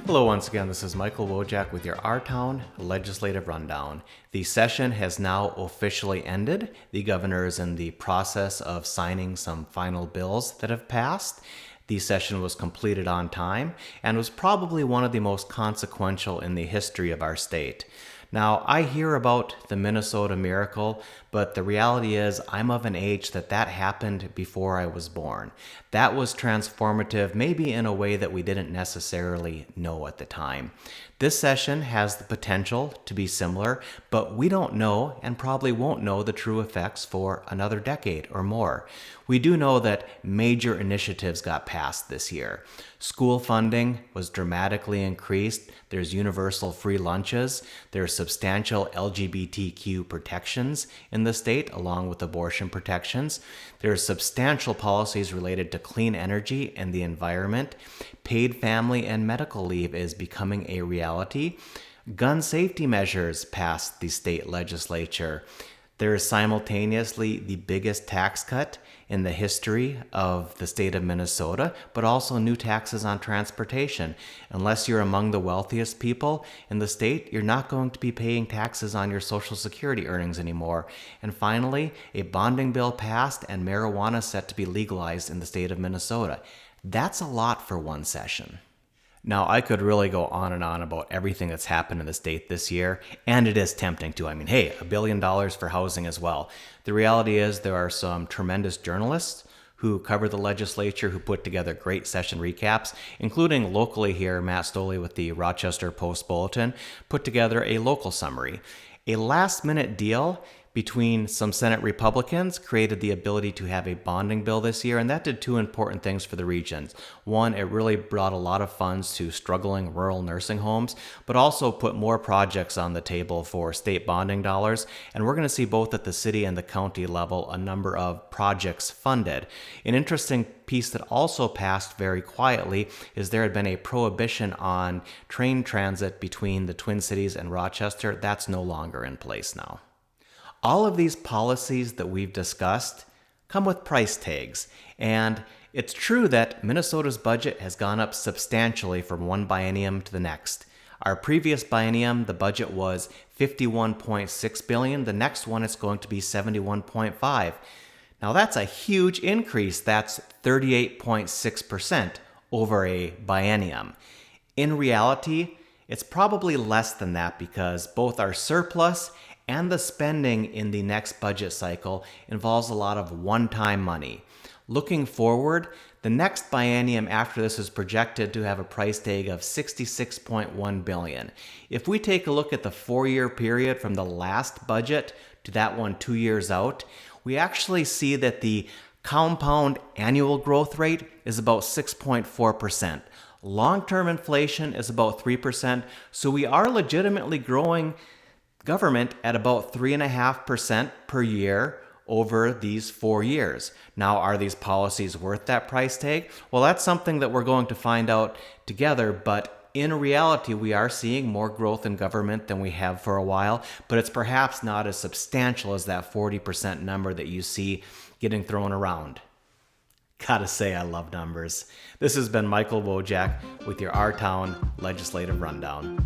Hello once again, this is Michael Wojcik with your Our Town Legislative Rundown. The session has now officially ended. The governor is in the process of signing some final bills that have passed. The session was completed on time and was probably one of the most consequential in the history of our state. Now, I hear about the Minnesota miracle, but the reality is I'm of an age that happened before I was born. That was transformative, maybe in a way that we didn't necessarily know at the time. This session has the potential to be similar, but we don't know and probably won't know the true effects for another decade or more. We do know that major initiatives got passed this year. School funding was dramatically increased. There's universal free lunches. There's substantial LGBTQ protections in the state, along with abortion protections. There's substantial policies related to clean energy and the environment. Paid family and medical leave is becoming a reality. Gun safety measures passed the state legislature. There is simultaneously the biggest tax cut in the history of the state of Minnesota, but also new taxes on transportation. Unless you're among the wealthiest people in the state, you're not going to be paying taxes on your Social Security earnings anymore. And finally, a bonding bill passed and marijuana set to be legalized in the state of Minnesota. That's a lot for one session. Now, I could really go on and on about everything that's happened in the state this year, and it is tempting to. I mean, hey, $1 billion for housing as well. The reality is there are some tremendous journalists who cover the legislature who put together great session recaps, including locally here, Matt Stoley with the Rochester Post-Bulletin put together a local summary. A last-minute deal between some Senate Republicans created the ability to have a bonding bill this year, and that did two important things for the regions. One, it really brought a lot of funds to struggling rural nursing homes, but also put more projects on the table for state bonding dollars, and we're going to see both at the city and the county level a number of projects funded. An interesting piece that also passed very quietly is there had been a prohibition on train transit between the Twin Cities and Rochester. That's no longer in place now. All of these policies that we've discussed come with price tags, and it's true that Minnesota's budget has gone up substantially from one biennium to the next. Our previous biennium, the budget was $51.6 billion. The next one is going to be $71.5. Now that's a huge increase. That's 38.6% over a biennium. In reality, it's probably less than that because both our surplus and the spending in the next budget cycle involves a lot of one-time money. Looking forward, the next biennium after this is projected to have a price tag of $66.1 billion. If we take a look at the 4-year period from the last budget to that one 2 years out, we actually see that the compound annual growth rate is about 6.4%. Long-term inflation is about 3%, so we are legitimately growing government at about 3.5% per year over these 4 years. Now, are these policies worth that price tag? Well, that's something that we're going to find out together, but in reality, we are seeing more growth in government than we have for a while, but it's perhaps not as substantial as that 40% number that you see getting thrown around. Gotta say, I love numbers. This has been Michael Wojcik with your Our Town Legislative Rundown.